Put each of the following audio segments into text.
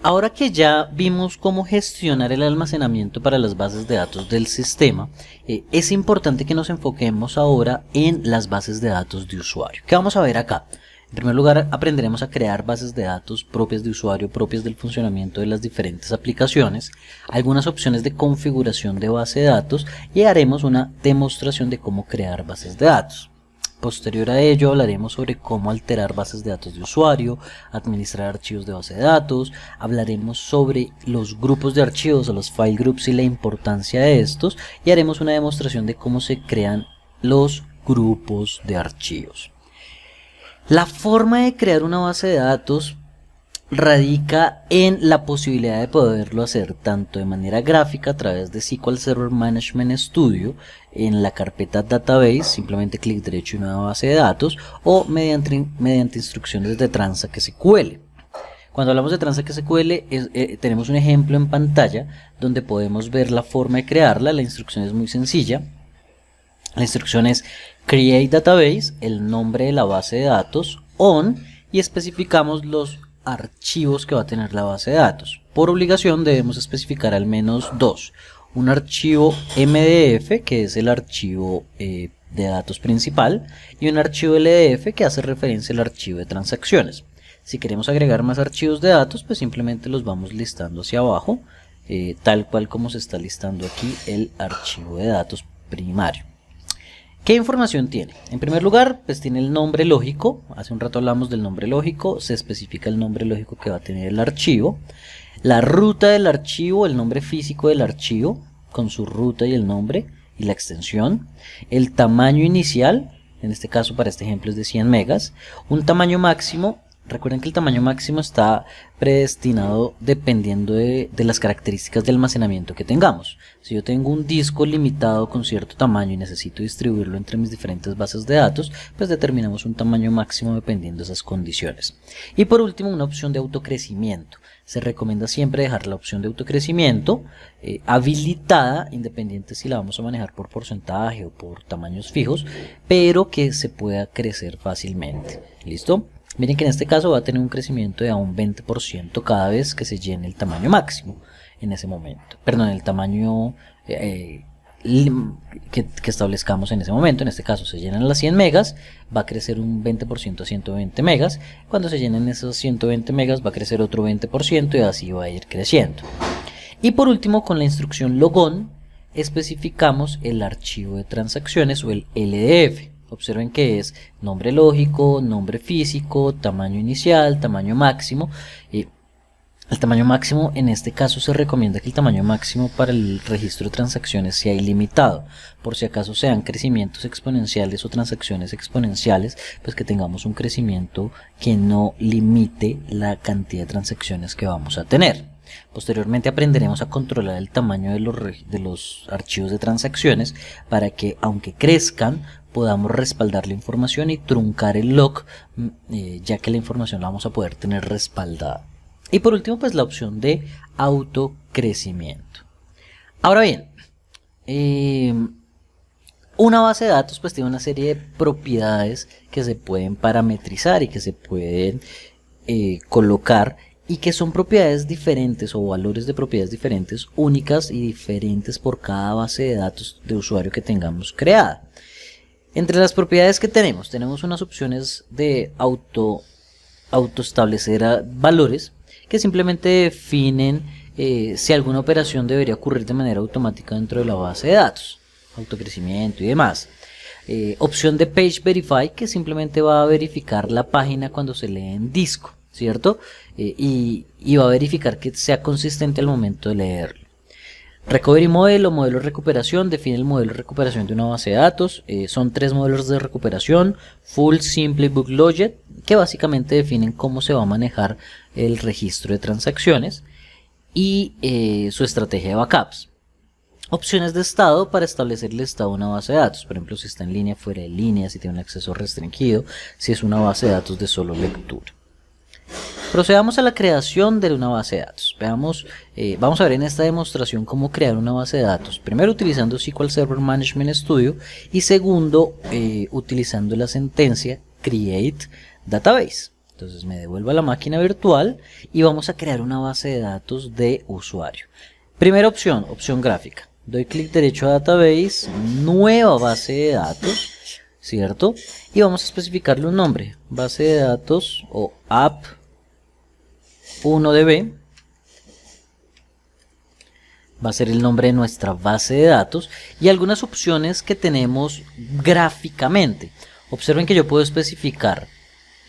Ahora que ya vimos cómo gestionar el almacenamiento para las bases de datos del sistema, es importante que nos enfoquemos ahora en las bases de datos de usuario. ¿Qué vamos a ver acá? En primer lugar, aprenderemos a crear bases de datos propias de usuario, propias del funcionamiento de las diferentes aplicaciones, algunas opciones de configuración de base de datos y haremos una demostración de cómo crear bases de datos. Posterior a ello hablaremos sobre cómo alterar bases de datos de usuario, administrar archivos de base de datos, hablaremos sobre los grupos de archivos o los file groups y la importancia de estos y haremos una demostración de cómo se crean los grupos de archivos. La forma de crear una base de datos radica en la posibilidad de poderlo hacer tanto de manera gráfica a través de SQL Server Management Studio en la carpeta Database, simplemente clic derecho y nueva base de datos, o mediante instrucciones de Transact SQL. Cuando hablamos de Transact SQL tenemos un ejemplo en pantalla donde podemos ver la forma de crearla. La instrucción es muy sencilla. La instrucción es Create Database, el nombre de la base de datos, on, y especificamos los archivos que va a tener la base de datos. Por obligación debemos especificar al menos dos: un archivo MDF, que es el archivo de datos principal, y un archivo LDF, que hace referencia al archivo de transacciones. Si queremos agregar más archivos de datos, pues simplemente los vamos listando hacia abajo, tal cual como se está listando aquí el archivo de datos primario. ¿Qué información tiene? En primer lugar, pues tiene el nombre lógico. Hace un rato hablamos del nombre lógico. Se especifica el nombre lógico que va a tener el archivo, la ruta del archivo, el nombre físico del archivo con su ruta y el nombre y la extensión, el tamaño inicial, en este caso para este ejemplo es de 100 megas, un tamaño máximo. Recuerden que el tamaño máximo está predestinado dependiendo de las características de almacenamiento que tengamos. Si yo tengo un disco limitado con cierto tamaño y necesito distribuirlo entre mis diferentes bases de datos, pues determinamos un tamaño máximo dependiendo de esas condiciones. Y por último, una opción de autocrecimiento. Se recomienda siempre dejar la opción de autocrecimiento habilitada, independiente si la vamos a manejar por porcentaje o por tamaños fijos, pero que se pueda crecer fácilmente. ¿Listo? Miren que en este caso va a tener un crecimiento de a un 20% cada vez que se llene el tamaño máximo en ese momento. Perdón, el tamaño que establezcamos en ese momento. En este caso se llenan las 100 megas, va a crecer un 20% a 120 megas. Cuando se llenen esos 120 megas va a crecer otro 20% y así va a ir creciendo. Y por último, con la instrucción logon especificamos el archivo de transacciones o el LDF. Observen que es nombre lógico, nombre físico, tamaño inicial, tamaño máximo. El tamaño máximo, en este caso se recomienda que el tamaño máximo para el registro de transacciones sea ilimitado. Por si acaso sean crecimientos exponenciales o transacciones exponenciales, pues que tengamos un crecimiento que no limite la cantidad de transacciones que vamos a tener. Posteriormente aprenderemos a controlar el tamaño de los archivos de transacciones para que, aunque crezcan, podamos respaldar la información y truncar el log, ya que la información la vamos a poder tener respaldada. Y por último, pues la opción de autocrecimiento. Ahora bien, una base de datos pues tiene una serie de propiedades que se pueden parametrizar y que se pueden colocar, y que son propiedades diferentes o valores de propiedades diferentes, únicas y diferentes por cada base de datos de usuario que tengamos creada. Entre las propiedades que tenemos unas opciones de autoestablecer valores que simplemente definen si alguna operación debería ocurrir de manera automática dentro de la base de datos, autocrecimiento y demás. Opción de Page Verify, que simplemente va a verificar la página cuando se lee en disco, ¿cierto? Y va a verificar que sea consistente al momento de leerlo. Recovery Model o modelo de recuperación define el modelo de recuperación de una base de datos. Son 3 modelos de recuperación: Full, Simple y Bootloaded, que básicamente definen cómo se va a manejar el registro de transacciones y su estrategia de backups. Opciones de estado para establecer el estado de una base de datos, por ejemplo si está en línea, fuera de línea, si tiene un acceso restringido, si es una base de datos de solo lectura. Procedamos a la creación de una base de datos. Vamos a ver en esta demostración cómo crear una base de datos. Primero utilizando SQL Server Management Studio y segundo utilizando la sentencia Create Database. Entonces me devuelvo a la máquina virtual y vamos a crear una base de datos de usuario. Primera opción, opción gráfica. Doy clic derecho a Database, nueva base de datos, ¿cierto? Y vamos a especificarle un nombre, base de datos o app1db. Va a ser el nombre de nuestra base de datos y algunas opciones que tenemos gráficamente. Observen que yo puedo especificar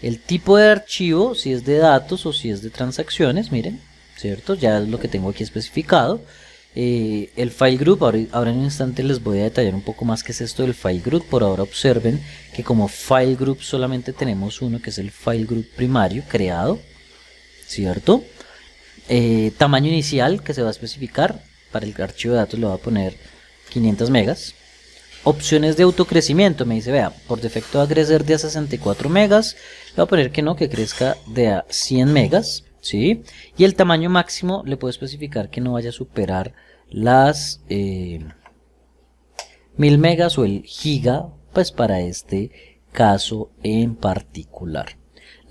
el tipo de archivo, si es de datos o si es de transacciones, miren, ¿cierto? Ya es lo que tengo aquí especificado. El file group, ahora en un instante les voy a detallar un poco más qué es esto del file group. Por ahora observen que como file group solamente tenemos uno, que es el file group primario creado, ¿cierto? Tamaño inicial que se va a especificar, para el archivo de datos le voy a poner 500 megas. Opciones de autocrecimiento, me dice, vea, por defecto va a crecer de a 64 megas, le voy a poner que no, que crezca de a 100 megas, ¿sí? Y el tamaño máximo le puedo especificar que no vaya a superar las 1000 megas o el giga, pues para este caso en particular.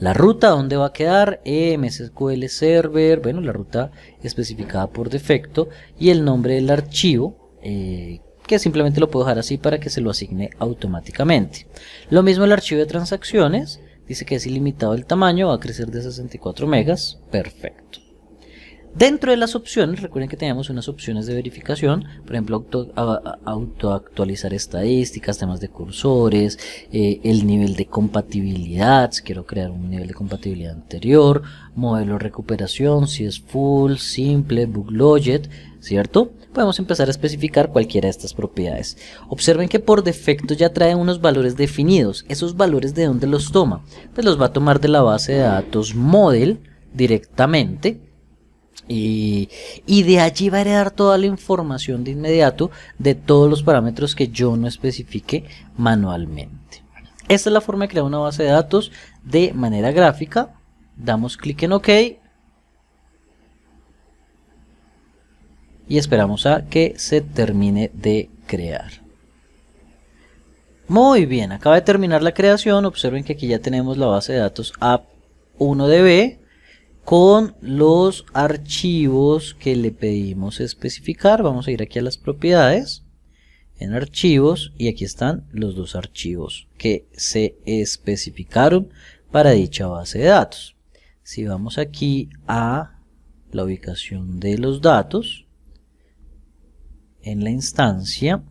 La ruta, ¿dónde va a quedar? MySQL Server, bueno, la ruta especificada por defecto y el nombre del archivo, que simplemente lo puedo dejar así para que se lo asigne automáticamente. Lo mismo el archivo de transacciones, dice que es ilimitado el tamaño, va a crecer de 64 megas, perfecto. Dentro de las opciones, recuerden que teníamos unas opciones de verificación, por ejemplo, autoactualizar estadísticas, temas de cursores, el nivel de compatibilidad, si quiero crear un nivel de compatibilidad anterior, modelo de recuperación, si es full, simple, bugloget, ¿cierto? Podemos empezar a especificar cualquiera de estas propiedades. Observen que por defecto ya trae unos valores definidos. ¿Esos valores de dónde los toma? Pues los va a tomar de la base de datos model directamente. Y de allí va a heredar toda la información de inmediato de todos los parámetros que yo no especifique manualmente. Esta es la forma de crear una base de datos de manera gráfica. Damos clic en OK y esperamos a que se termine de crear. Muy bien, acaba de terminar la creación. Observen que aquí ya tenemos la base de datos app1db con los archivos que le pedimos especificar. Vamos a ir aquí a las propiedades, en archivos, y aquí están los dos archivos que se especificaron para dicha base de datos. Si vamos aquí a la ubicación de los datos en la instancia,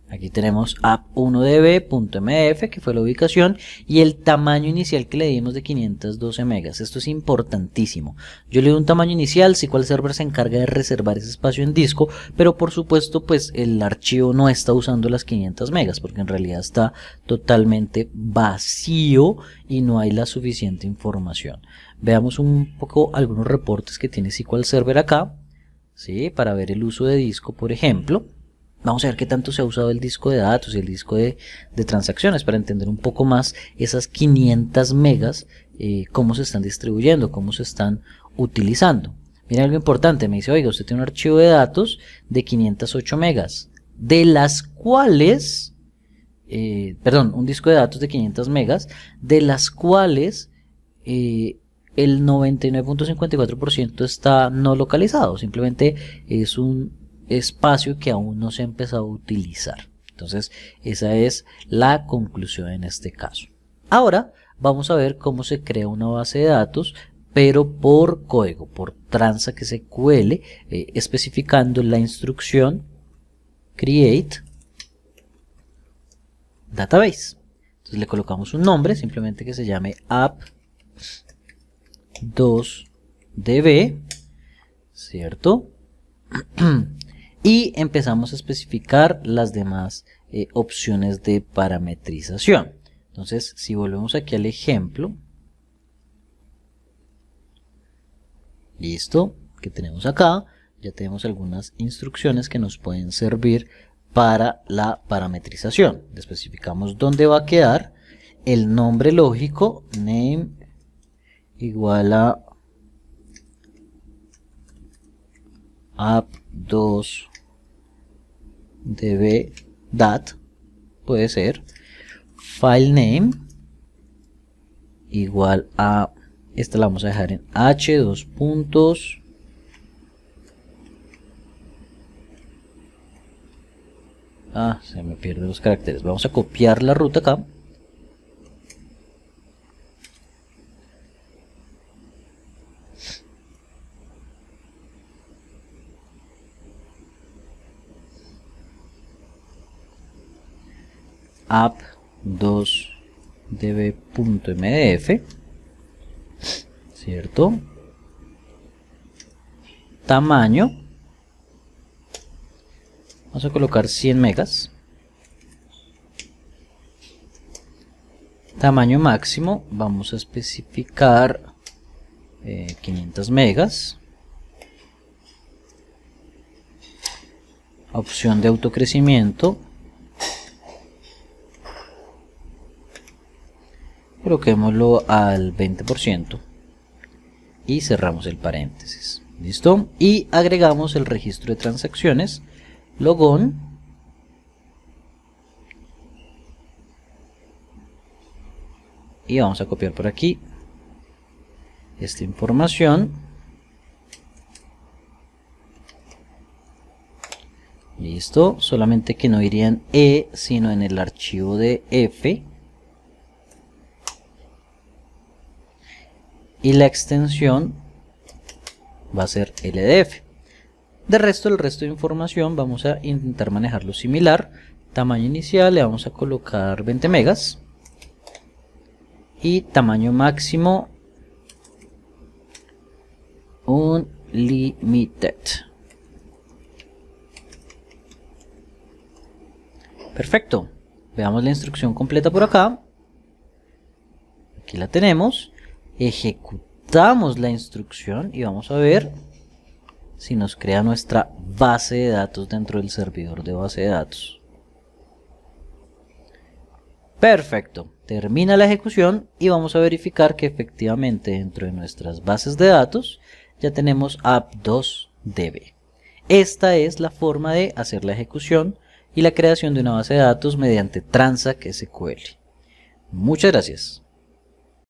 aquí tenemos app1db.mf, que fue la ubicación, y el tamaño inicial que le dimos de 512 megas. Esto es importantísimo. Yo le doy un tamaño inicial, SQL Server se encarga de reservar ese espacio en disco, pero por supuesto pues el archivo no está usando las 500 megas, porque en realidad está totalmente vacío y no hay la suficiente información. Veamos un poco algunos reportes que tiene SQL Server acá, ¿sí? Para ver el uso de disco, por ejemplo. Vamos a ver qué tanto se ha usado el disco de datos y el disco de transacciones para entender un poco más esas 500 megas, cómo se están distribuyendo, cómo se están utilizando. Miren algo importante, me dice, oiga, usted tiene un archivo de datos de 508 megas, de las cuales, un disco de datos de 500 megas, de las cuales el 99.54% está no localizado, simplemente es un espacio que aún no se ha empezado a utilizar. Entonces esa es la conclusión en este caso. Ahora vamos a ver cómo se crea una base de datos, pero por código, por transact SQL, especificando la instrucción create database. Entonces le colocamos un nombre, simplemente que se llame app2db, ¿cierto? Y empezamos a especificar las demás opciones de parametrización. Entonces, si volvemos aquí al ejemplo, listo, que tenemos acá, ya tenemos algunas instrucciones que nos pueden servir para la parametrización. Le especificamos dónde va a quedar, el nombre lógico, name igual a app2db.dat, puede ser, file name igual a, esta la vamos a dejar en h, dos puntos, se me pierden los caracteres, vamos a copiar la ruta acá, app2db.mdf, ¿cierto? Tamaño, vamos a colocar 100 megas. Tamaño máximo, vamos a especificar 500 megas. Opción de autocrecimiento, coloquémoslo al 20% y cerramos el paréntesis. ¿Listo? Y agregamos el registro de transacciones, logón, y vamos a copiar por aquí esta información. Listo, solamente que no iría en E, sino en el archivo de F. Y la extensión va a ser LDF. De resto, el resto de información vamos a intentar manejarlo similar. Tamaño inicial le vamos a colocar 20 megas. Y tamaño máximo unlimited. Perfecto. Veamos la instrucción completa por acá. Aquí la tenemos. Ejecutamos la instrucción y vamos a ver si nos crea nuestra base de datos dentro del servidor de base de datos. Perfecto, termina la ejecución y vamos a verificar que efectivamente dentro de nuestras bases de datos ya tenemos app2db. Esta es la forma de hacer la ejecución y la creación de una base de datos mediante Transact SQL. Muchas gracias.